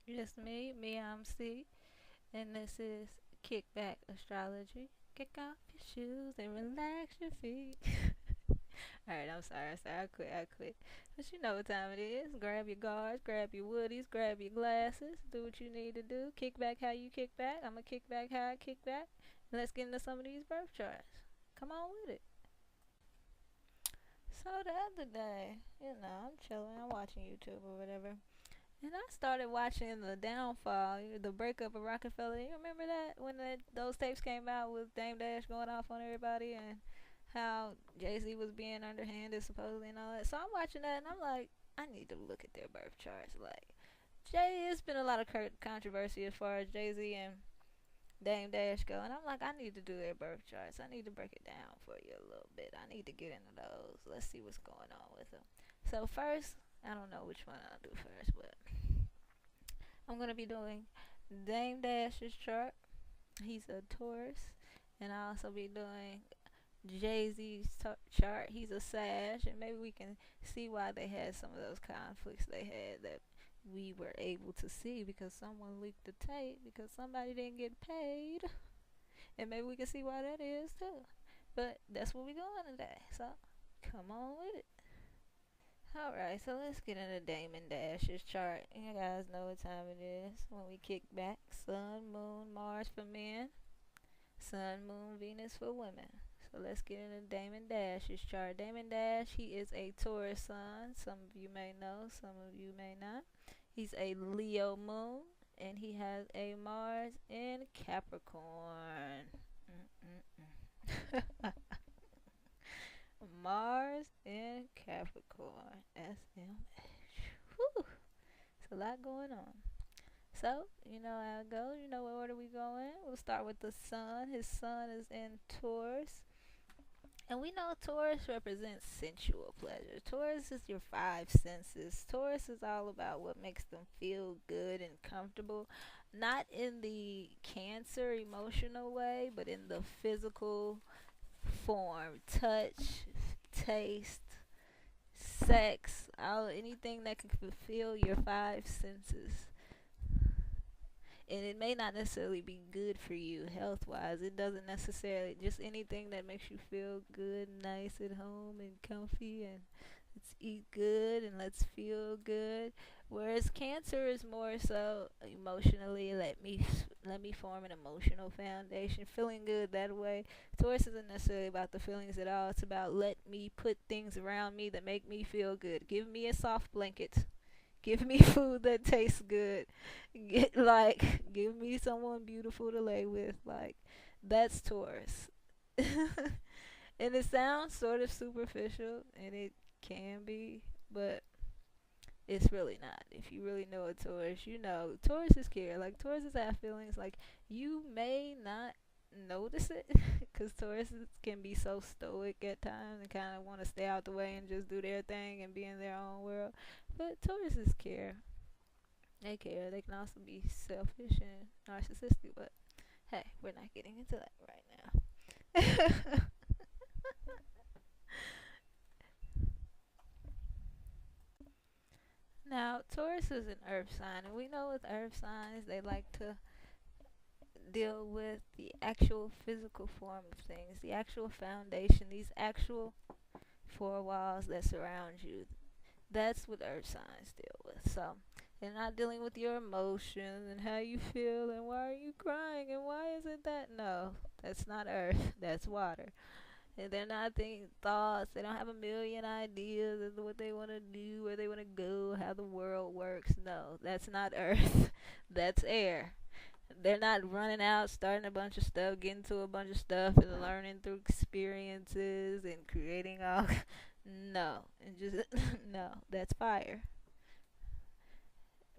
It's me, I'm C, and this is Kickback Astrology. Kick off your shoes and relax your feet. Alright, I'm sorry, I quit. But you know what time it is. Grab your guards, grab your woodies, grab your glasses, do what you need to do. Kick back how you kick back. I'ma kick back how I kick back. And let's get into some of these birth charts. Come on with it. So the other day, I'm chilling, I'm watching YouTube or whatever. And I started watching the downfall, the breakup of Rocafella. You remember that when those tapes came out with Dame Dash going off on everybody and how Jay Z was being underhanded supposedly and all that. So I'm watching that and I'm like, I need to look at their birth charts. Like it's been a lot of controversy as far as Jay Z and Dame Dash go, and I'm like, I need to do their birth charts. I need to break it down for you a little bit. I need to get into those. Let's see what's going on with them. So first, I don't know which one I'll do first, but I'm gonna be doing Dame Dash's chart. He's a Taurus, and I'll also be doing Jay Z's chart. He's a Sag, and maybe we can see why they had some of those conflicts they had that we were able to see because someone leaked the tape because somebody didn't get paid, and maybe we can see why that is too. But that's what we're doing today. So come on with it. Alright, so let's get into Damon Dash's chart. You guys know what time it is when we kick back. Sun, Moon, Mars for men. Sun, Moon, Venus for women. So let's get into Damon Dash's chart. Damon Dash, he is a Taurus sun. Some of you may know, some of you may not. He's a Leo moon, and he has a Mars in Capricorn. Mars in Capricorn. SMH. Whew. It's a lot going on. So, you know how it goes. You know what order we go in. We'll start with the sun. His sun is in Taurus. And we know Taurus represents sensual pleasure. Taurus is your five senses. Taurus is all about what makes them feel good and comfortable. Not in the Cancer emotional way, but in the physical form. Touch, taste, sex, anything that can fulfill your five senses. And it may not necessarily be good for you health wise. It doesn't necessarily, just anything that makes you feel good, nice at home and comfy, and let's eat good and let's feel good. Whereas Cancer is more so emotionally, let me form an emotional foundation, feeling good that way. Taurus isn't necessarily about the feelings at all. It's about let me put things around me that make me feel good. Give me a soft blanket. Give me food that tastes good. Give me someone beautiful to lay with. Like, that's Taurus. And it sounds sort of superficial, and it can be, but it's really not. If you really know a Taurus, you know Taurus is care. Like, Taurus have feelings. Like, you may not notice it because Tauruses can be so stoic at times and kind of want to stay out the way and just do their thing and be in their own world. But Tauruses care. They care. They can also be selfish and narcissistic, but hey, we're not getting into that right now. Now, Taurus is an earth sign, and we know with earth signs they like to deal with the actual physical form of things, the actual foundation, these actual four walls that surround you. That's what earth signs deal with. So they're not dealing with your emotions and how you feel and why are you crying and why is it that. No, that's not earth. That's water. And they're not thinking thoughts. They don't have a million ideas as to what they want to do, where they want to go, how the world works. No, that's not earth. That's air. They're not running out, starting a bunch of stuff, getting to a bunch of stuff, and learning through experiences and creating all. No, and just no. That's fire.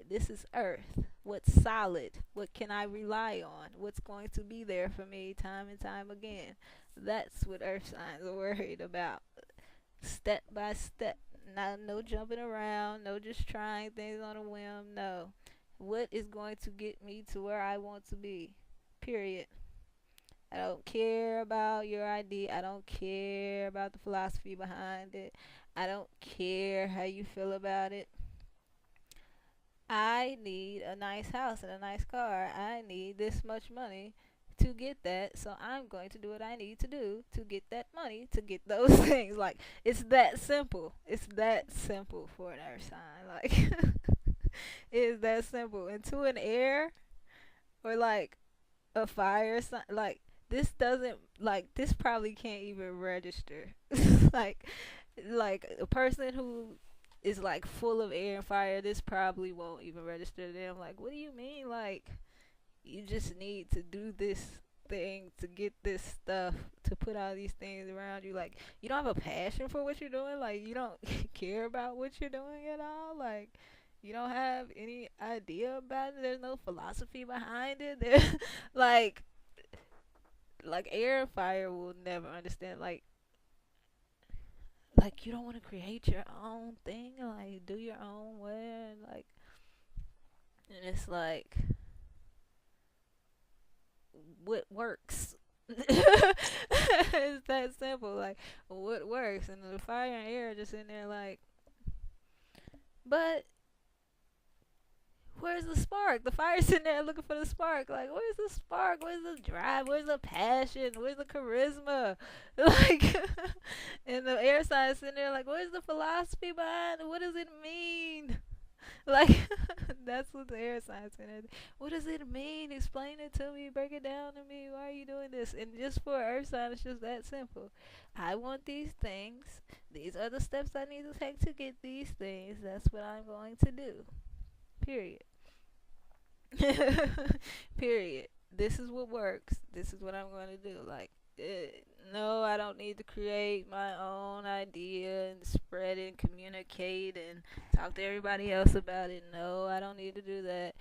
This is earth. What's solid? What can I rely on? What's going to be there for me time and time again? That's what earth signs are worried about. Step by step. Not no jumping around, no just trying things on a whim. No. What is going to get me to where I want to be? Period. I don't care about your idea. I don't care about the philosophy behind it. I don't care how you feel about it. I need a nice house and a nice car. I need this much money to get that. So I'm going to do what I need to do to get that money to get those things. Like, it's that simple. It's that simple for an earth sign. Like, it is that simple. And to an air or like a fire sign, like, this doesn't, like, this probably can't even register. like like a person who is like full of air and fire, this probably won't even register to them. Like, what do you mean? Like, you just need to do this thing to get this stuff, to put all these things around you. Like, you don't have a passion for what you're doing. Like, you don't care about what you're doing at all. Like, you don't have any idea about it. There's no philosophy behind it. There, like, air and fire will never understand. Like you don't want to create your own thing, like do your own way, like, and it's like, what works? It's that simple. Like, what works? And the fire and air are just in there, like, but where's the spark? The fire's sitting there looking for the spark. Like, where's the spark? Where's the drive? Where's the passion? Where's the charisma? Like, and the air side's sitting there like, where's the philosophy behind it? What does it mean? Like, that's what the air sign's saying. What does it mean? Explain it to me. Break it down to me. Why are you doing this? And just for earth sign, it's just that simple. I want these things. These are the steps I need to take to get these things. That's what I'm going to do. Period. Period. This is what works. This is what I'm going to do. Like, no, I don't need to create my own idea and spread it and communicate and talk to everybody else about it. No, I don't need to do that.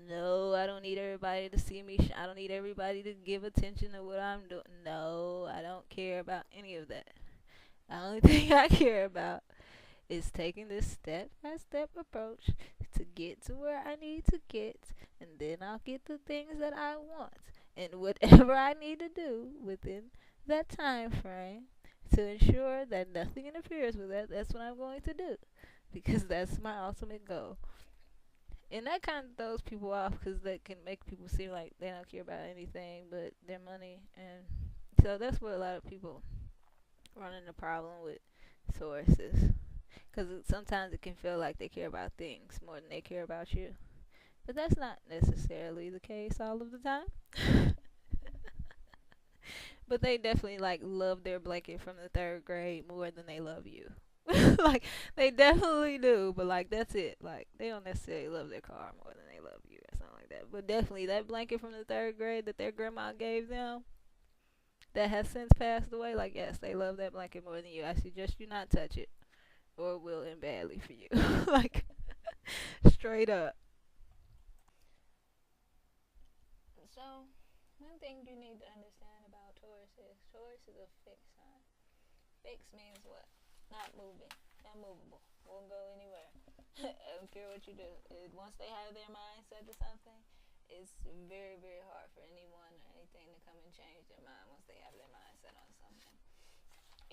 No, I don't need everybody to see me. I don't need everybody to give attention to what I'm doing. No, I don't care about any of that. The only thing I care about is taking this step by step approach to get to where I need to get, and then I'll get the things that I want. And whatever I need to do within that time frame to ensure that nothing interferes with that, that's what I'm going to do. Because that's my ultimate goal. And that kind of throws people off because that can make people seem like they don't care about anything but their money. And so that's what a lot of people run into problem with sources. Because sometimes it can feel like they care about things more than they care about you. But that's not necessarily the case all of the time. But they definitely like love their blanket from the third grade more than they love you. Like, they definitely do, but like, that's it. Like, they don't necessarily love their car more than they love you or something like that. But definitely that blanket from the third grade that their grandma gave them that has since passed away, like, yes, they love that blanket more than you. I suggest you not touch it, or it will end badly for you. Like, straight up. So, one thing you need to understand about Taurus is a fixed sign. Fixed means what? Not moving, not movable, won't go anywhere. I don't care what you do. Once they have their mind set to something, it's very, very hard for anyone or anything to come and change their mind once they have their mind set on something.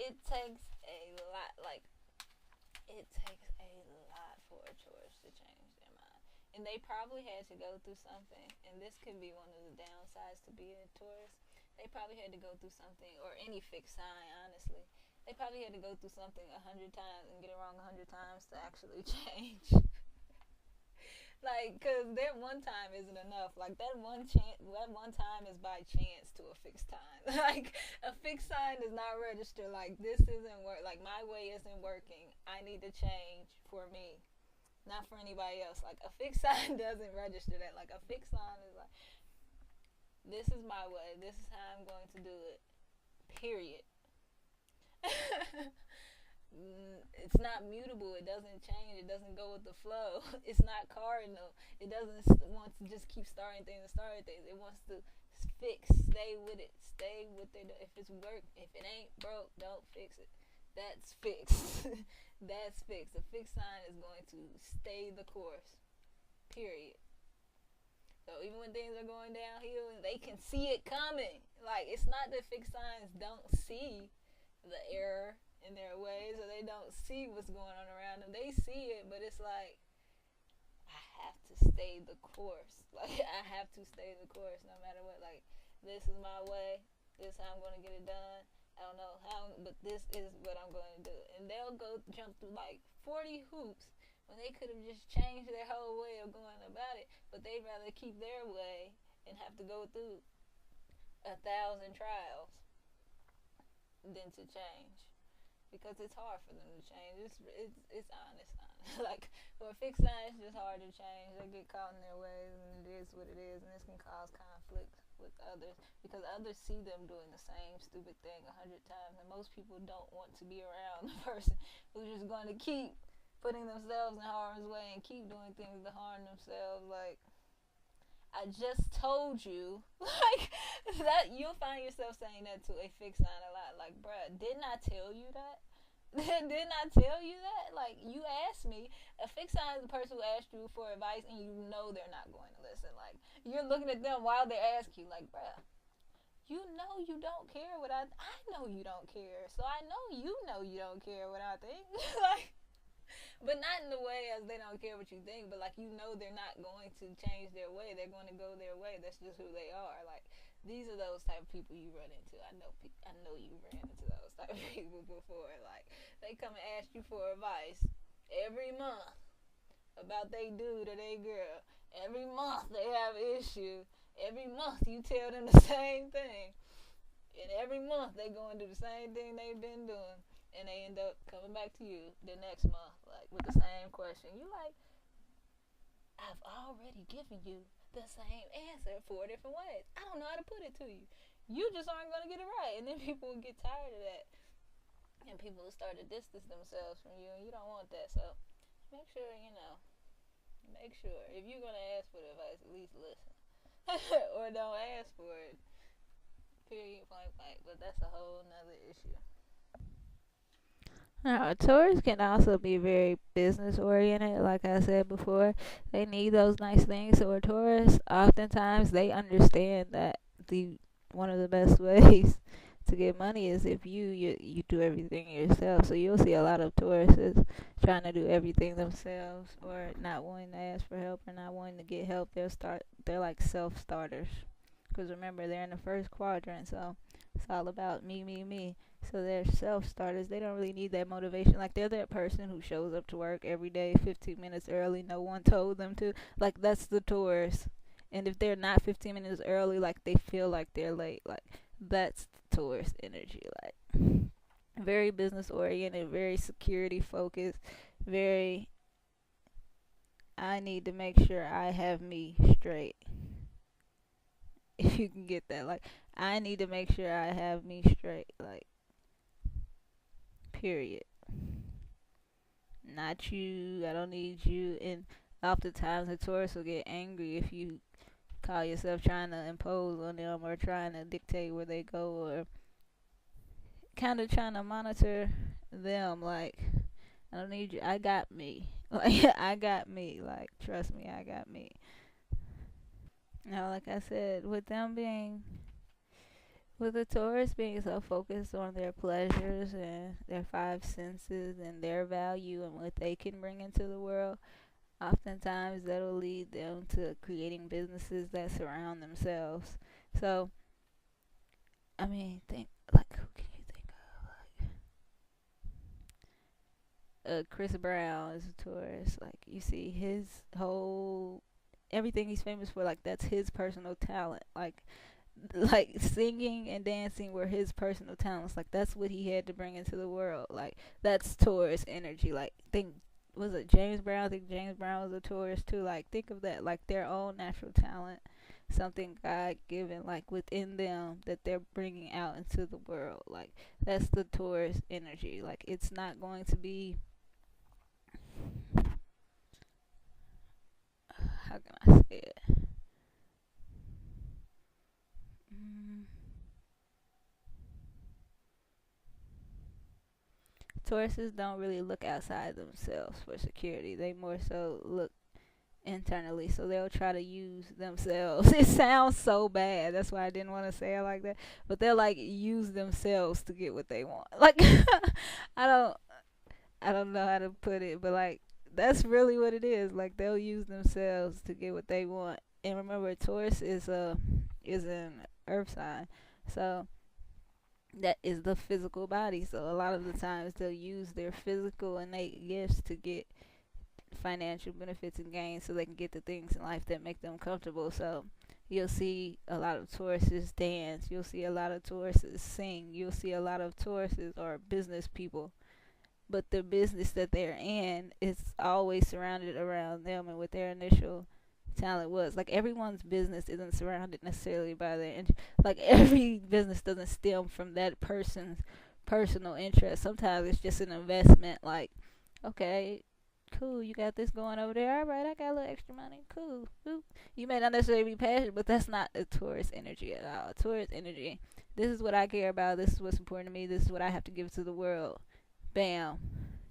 It takes a lot, like, it takes a lot for a Taurus to change their mind. And they probably had to go through something, and this could be one of the downsides to being a Taurus. They probably had to go through something, or any fixed sign, honestly. They probably had to go through something 100 times and get it wrong 100 times to actually change. Like, cause that one time isn't enough. Like, that one time is by chance to a fixed time. Like, a fixed sign does not register. Like, this isn't work. Like, my way isn't working. I need to change for me, not for anybody else. Like, a fixed sign doesn't register that. Like, a fixed sign is like, this is my way. This is how I'm going to do it. Period. It's not mutable. It doesn't change. It doesn't go with the flow. It's not cardinal. It doesn't want to just keep starting things and starting things. It wants to fix. Stay with it. Stay with it. If it's work, if it ain't broke, don't fix it. That's fixed. That's fixed. A fixed sign is going to stay the course. Period. So even when things are going downhill, they can see it coming. Like, it's not that fixed signs don't see the error in their ways, or they don't see what's going on around them. They see it, but it's like, I stay the course. Like I have to stay the course no matter what. Like this is my way. This is how I'm gonna get it done. I don't know how, but this is what I'm going to do. And they'll go jump through like 40 hoops when they could have just changed their whole way of going about it. But they'd rather keep their way and have to go through 1,000 trials than to change, because it's hard for them to change. It's honest. Like for a fixed sign, it's just hard to change. They get caught in their ways, and it is what it is, and this can cause conflict with others because others see them doing the same stupid thing 100 times, and most people don't want to be around the person who's just going to keep putting themselves in harm's way and keep doing things to harm themselves. Like I just told you, like that, you'll find yourself saying that to a fixed sign a lot. Like, bruh, didn't I tell you that? Didn't I tell you that? Like, you asked me. A fixed sign is the person who asked you for advice and you know they're not going to listen. Like, you're looking at them while they ask you, like, bruh, you know you don't care what I know you don't care. So I know you don't care what I think. Like, but not in the way as they don't care what you think, but like you know they're not going to change their way. They're going to go their way. That's just who they are. Like these are those type of people you run into. I know you ran into those type of people before. Like they come and ask you for advice every month about they dude or they girl. Every month they have an issue. Every month you tell them the same thing. And every month they go and do the same thing they've been doing. And they end up coming back to you the next month, like with the same question. You like, I've already given you the same answer 4 different ways. I don't know how to put it to you. You just aren't going to get it right. And then people will get tired of that. And people will start to distance themselves from you. And you don't want that. So make sure, make sure. If you're going to ask for the advice, at least listen. Or don't ask for it. Period, point blank. But that's a whole nother issue. Now, Taurus can also be very business oriented, like I said before. They need those nice things. So, a Taurus, oftentimes, they understand that the one of the best ways to get money is if you do everything yourself. So, you'll see a lot of Tauruses trying to do everything themselves or not wanting to ask for help or not wanting to get help. They're like self starters. Because remember, they're in the first quadrant, so it's all about me, me, me. So they're self starters. They don't really need that motivation. Like they're that person who shows up to work every day 15 minutes early. No one told them to. Like that's the Taurus. And if they're not 15 minutes early, like they feel like they're late. Like that's the Taurus energy. Like very business oriented, very security focused, very I need to make sure I have me straight. If you can get that, like I need to make sure I have me straight. Like period. Not you. I don't need you. And oftentimes the Taurus will get angry if you call yourself trying to impose on them or trying to dictate where they go or kind of trying to monitor them. Like, I don't need you. I got me. Like, I got me. Like, trust me, I got me. Now, like I said, with the Taurus being so focused on their pleasures and their five senses and their value and what they can bring into the world, oftentimes that'll lead them to creating businesses that surround themselves. So, I mean, think like who can you think of? Like Chris Brown is a Taurus. Like you see his whole everything he's famous for. Like that's his personal talent. Like singing and dancing were his personal talents. Like that's what he had to bring into the world. Like that's Taurus energy. Like think was it James Brown? I think James Brown was a Taurus too. Like think of that. Like their own natural talent, something God given, like within them that they're bringing out into the world. Like that's the Taurus energy. Like it's not going to be. How can I say it? Mm, Tauruses don't really look outside themselves for security. They more so look internally, so they'll try to use themselves. It sounds so bad, that's why I didn't want to say it like that, but they'll like use themselves to get what they want. Like I don't I don't know how to put it, but like That's really what it is. Like they'll use themselves to get what they want. And remember, Taurus is an earth sign, so that is the physical body. So a lot of the times they'll use their physical innate gifts to get financial benefits and gains, so they can get the things in life that make them comfortable. So you'll see a lot of Tauruses dance. You'll see a lot of Tauruses sing. You'll see a lot of Tauruses or business people, but the business that they're in is always surrounded around them and what their initial talent was. Like everyone's business isn't surrounded necessarily by their like every business doesn't stem from that person's personal interest. Sometimes it's just an investment. Like, okay, cool, you got this going over there. All right, I got a little extra money. Cool. Boop. You may not necessarily be passionate, but that's not a Taurus energy at all. Taurus energy. This is what I care about. This is what's important to me. This is what I have to give to the world. Bam.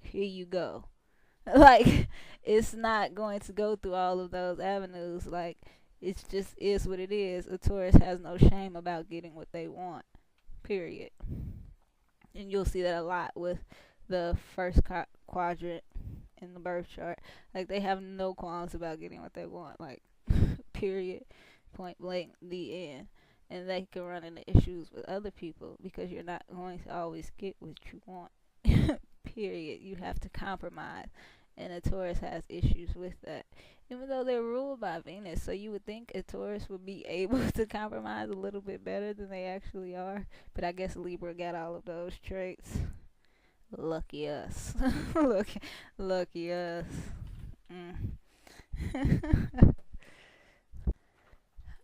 Here you go. Like, it's not going to go through all of those avenues. Like, it just is what it is. A Taurus has no shame about getting what they want. Period. And you'll see that a lot with the first quadrant in the birth chart. Like, they have no qualms about getting what they want. Like, period. Point blank. The end. And they can run into issues with other people because you're not going to always get what you want. Period. You have to compromise. And a Taurus has issues with that. Even though they're ruled by Venus, so you would think a Taurus would be able to compromise a little bit better than they actually are. But I guess Libra got all of those traits. Lucky us. Lucky us.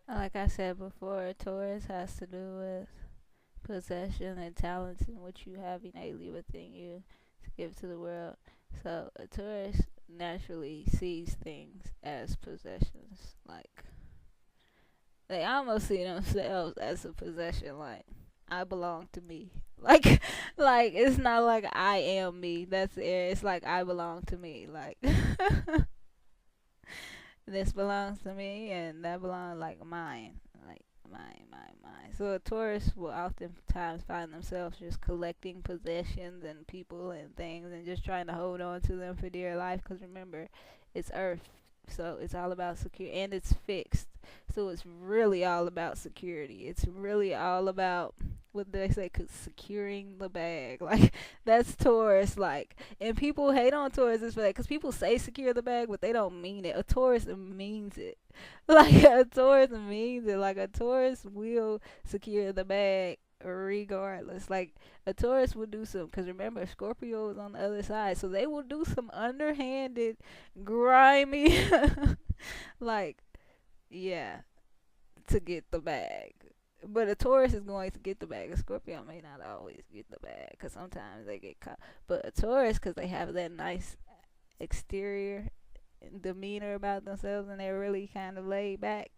Like I said before, Taurus has to do with possession and talents and what you have innately within you to give to the world. So a Taurus naturally sees things as possessions. Like, they almost see themselves as a possession. Like, I belong to me. Like, it's not like I am me. That's it. It's like I belong to me. Like, this belongs to me, and that belongs like mine. Like mine. So a Taurus will oftentimes find themselves just collecting possessions and people and things and just trying to hold on to them for dear life. Because remember, it's Earth, so it's all about security, and it's fixed. So it's really all about security. It's really all about what they say, securing the bag. Like, that's Taurus. Like, and people hate on Tauruses for that because people say secure the bag, but they don't mean it. A Taurus means it. Like, a Taurus means it. Like, a Taurus will secure the bag regardless. Like, a Taurus will do some, because remember, Scorpio is on the other side, so they will do some underhanded, grimy, like, yeah, to get the bag. But a Taurus is going to get the bag. A Scorpio may not always get the bag because sometimes they get caught. But a Taurus, because they have that nice exterior demeanor about themselves and they're really kind of laid back,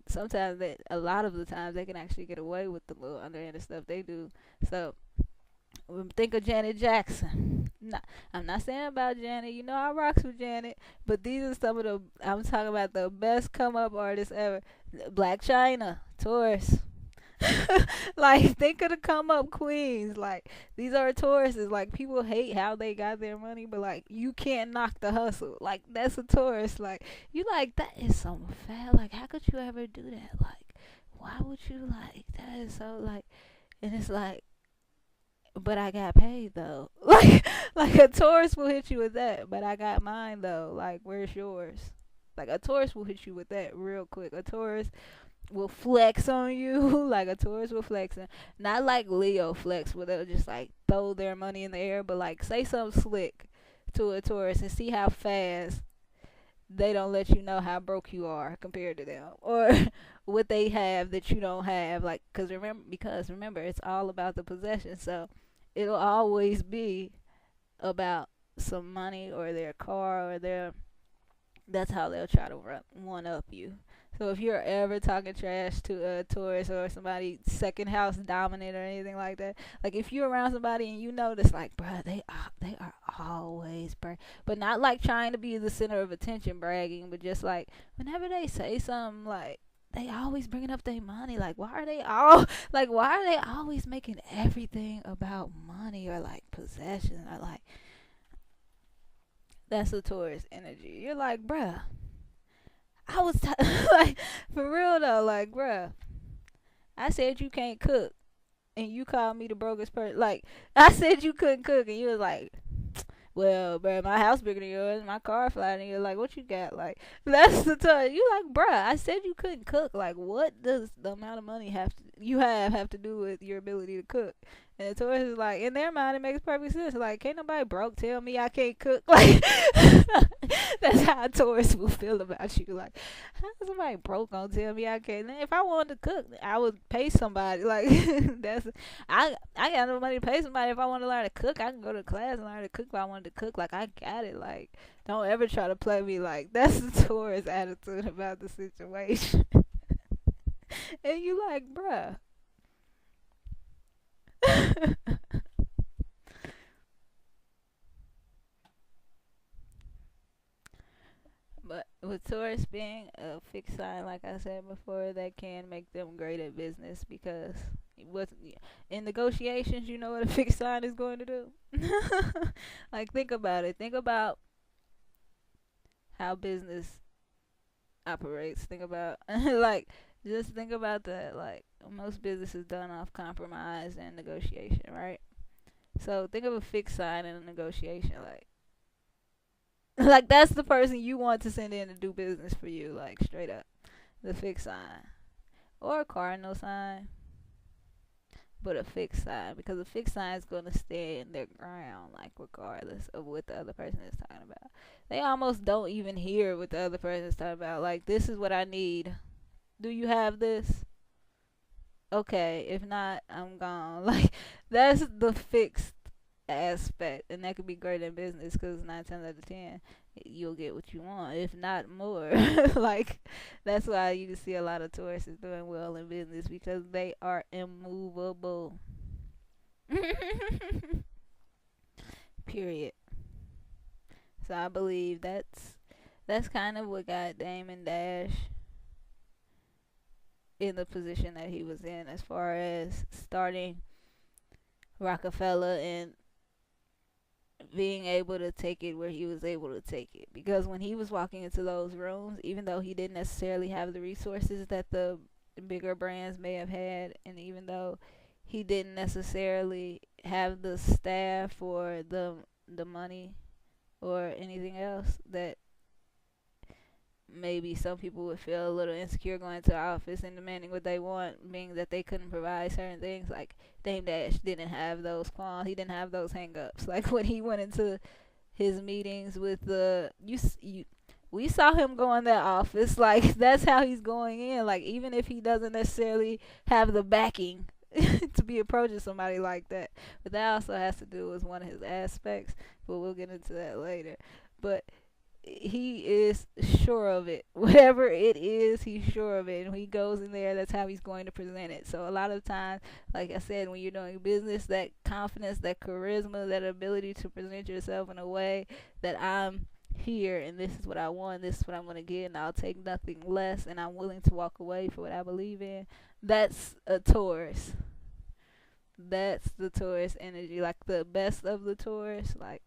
sometimes a lot of the times they can actually get away with the little underhanded stuff they do. So think of Janet Jackson. I'm not saying about Janet. You know, I rocks with Janet, but these are some of the, I'm talking about the best come up artists ever. Black China, Taurus. Like, think of the come up queens. Like, these are Tauruses. Like, people hate how they got their money, but like, you can't knock the hustle. Like, that's a Taurus. Like, you like, that is so fat. Like, how could you ever do that? Like, why would you, like, that is so, like, and it's like, but I got paid though. Like a Taurus will hit you with that, but I got mine though. Like, where's yours? Like, a Taurus will hit you with that real quick. A Taurus will flex on you. Like, a Taurus will flex on, not like Leo flex where they'll just like throw their money in the air, but like say something slick to a Taurus and see how fast they don't let you know how broke you are compared to them, or what they have that you don't have. Like, because remember, it's all about the possession. So it'll always be about some money or their car or their, that's how they'll try to one up you. So if you're ever talking trash to a Taurus or somebody second house dominant or anything like that, like if you're around somebody and you notice, like, bruh, they are always but not like trying to be the center of attention bragging, but just like whenever they say something, like, they always bringing up their money. Like, why are they always making everything about money or like possession, or like That's a Taurus energy. You're like, bruh, I was like, for real though, like, bruh, I said you can't cook, and you called me the brokest person. Like, I said you couldn't cook, and you was like, well, bruh, my house bigger than yours, my car flying, and you're like, what you got? Like, that's the time. You like, bruh, I said you couldn't cook. Like, what does the amount of money have to do with your ability to cook? And the Taurus is like, in their mind, it makes perfect sense. Like, can't nobody broke tell me I can't cook. Like, that's how a Taurus will feel about you. Like, how somebody broke gonna tell me I can't? If I wanted to cook, I would pay somebody. Like, that's I got no money to pay somebody. If I want to learn to cook, I can go to class and learn to cook if I wanted to cook. Like, I got it. Like, don't ever try to play me. Like, that's the Taurus attitude about the situation. And you like, bruh. But with Taurus being a fixed sign, like I said before, that can make them great at business because with in negotiations, you know what a fixed sign is going to do. Like, think about it. Think about how business operates. Think about like just think about that. Like, most business is done off compromise and negotiation, right? So think of a fixed sign in a negotiation, like like that's the person you want to send in to do business for you, like straight up. The fixed sign. Or a cardinal sign, but a fixed sign, because a fixed sign is going to stand their ground, like regardless of what the other person is talking about. They almost don't even hear what the other person is talking about. Like, this is what I need. Do you have this? Okay, if not, I'm gone. Like, that's the fixed aspect, and that could be great in business because 9 times out of 10 you'll get what you want, if not more. Like, that's why you can see a lot of Tauruses doing well in business because they are immovable. Period. So I believe that's kind of what got Damon Dash in the position that he was in, as far as starting Rocafella and being able to take it where he was able to take it. Because when he was walking into those rooms, even though he didn't necessarily have the resources that the bigger brands may have had, and even though he didn't necessarily have the staff or the money or anything else, that maybe some people would feel a little insecure going to the office and demanding what they want, being that they couldn't provide certain things. Like, Dame Dash didn't have those qualms. He didn't have those hang-ups. Like, when he went into his meetings with we saw him go in that office. Like, that's how he's going in. Like, even if he doesn't necessarily have the backing to be approaching somebody like that. But that also has to do with one of his aspects. But we'll get into that later. But he is sure of it. Whatever it is, he's sure of it. And when he goes in there, that's how he's going to present it. So a lot of times, like I said, when you're doing business, that confidence, that charisma, that ability to present yourself in a way that I'm here and this is what I want, this is what I'm going to get, and I'll take nothing less, and I'm willing to walk away for what I believe in. That's a Taurus. That's the Taurus energy. Like, the best of the Taurus, like,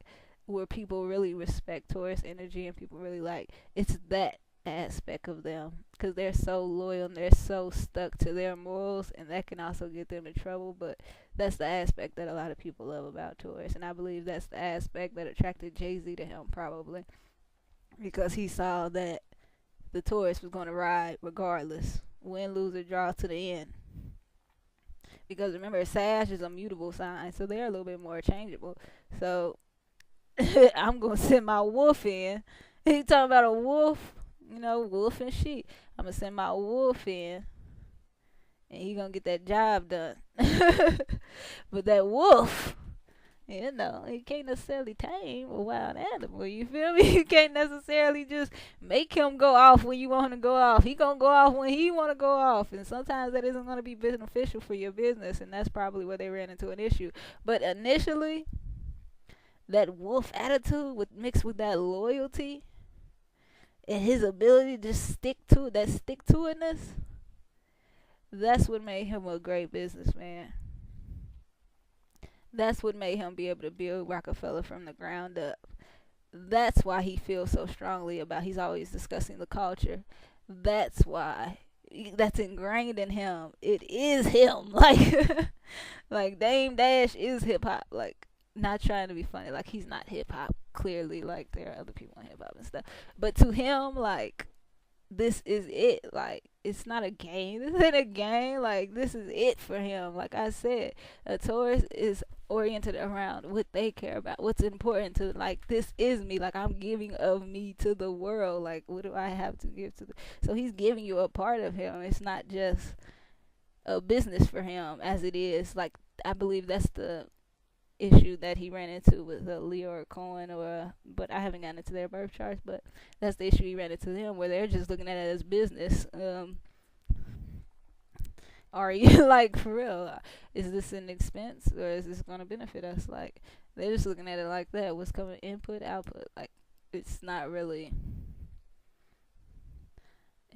where people really respect Taurus energy and people really like, it's that aspect of them, because they're so loyal and they're so stuck to their morals, and that can also get them in trouble. But that's the aspect that a lot of people love about Taurus, and I believe that's the aspect that attracted Jay-Z to him, probably because he saw that the Taurus was going to ride regardless, win, lose, or draw, to the end. Because remember, Sag is a mutable sign, so they're a little bit more changeable. So I'm gonna send my wolf in. He talking about a wolf, wolf and sheep. I'm gonna send my wolf in, and he gonna get that job done. But that wolf, he can't necessarily tame a wild animal. You feel me? You can't necessarily just make him go off when you want him to go off. He gonna go off when he want to go off, and sometimes that isn't gonna be beneficial for your business, and that's probably where they ran into an issue. But initially, that wolf attitude mixed with that loyalty and his ability to stick to it, that stick to itness, that's what made him a great businessman. That's what made him be able to build Rockefeller from the ground up. That's why he feels so strongly about. He's always discussing the culture. That's why. That's ingrained in him. It is him. Like Dame Dash is hip hop. Like, not trying to be funny. Like, he's not hip hop. Clearly, like, there are other people in hip hop and stuff. But to him, like, this is it. Like, it's not a game. This ain't a game. Like, this is it for him. Like I said, a Taurus is oriented around what they care about, what's important to, like, this is me. Like, I'm giving of me to the world. Like, what do I have to give to the, so he's giving you a part of him. It's not just a business for him as it is. Like, I believe that's the issue that he ran into with Leo or Cohen, or but I haven't gotten into their birth charts, but that's the issue he ran into them, where they're just looking at it as business. Are you like, for real? Is this an expense, or is this going to benefit us? Like, they're just looking at it like that. What's coming, input, output. Like, it's not really.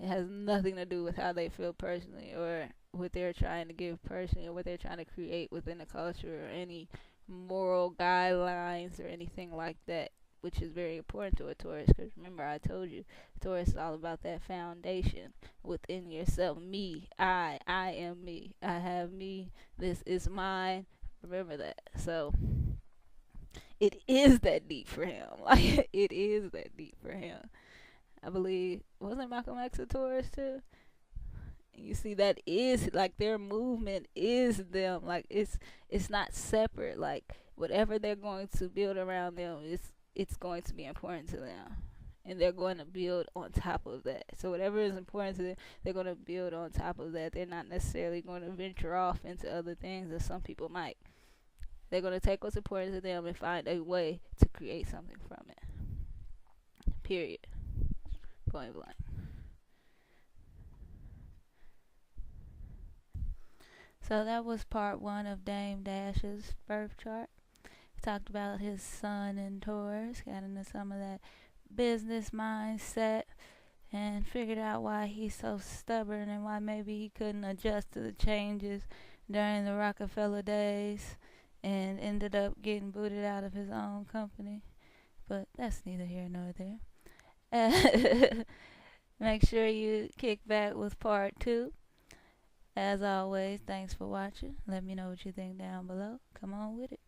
It has nothing to do with how they feel personally, or what they're trying to give personally, or what they're trying to create within the culture, or any moral guidelines or anything like that, which is very important to a Taurus. Because remember, I told you, Taurus is all about that foundation within yourself. Me, I am me. I have me. This is mine. Remember that. So it is that deep for him. Like, it is that deep for him. I believe, wasn't Malcolm X a Taurus too? You see, that is like their movement is them. Like, it's not separate. Like, whatever they're going to build around them, it's going to be important to them, and they're going to build on top of that. So whatever is important to them, they're going to build on top of that. They're not necessarily going to venture off into other things, as some people might. They're going to take what's important to them and find a way to create something from it. Period. Point blank. So that was part one of Dame Dash's birth chart. He talked about his sun in Taurus, got into some of that business mindset, and figured out why he's so stubborn and why maybe he couldn't adjust to the changes during the Rocafella days and ended up getting booted out of his own company. But that's neither here nor there. Make sure you kick back with part two. As always, thanks for watching. Let me know what you think down below. Come on with it.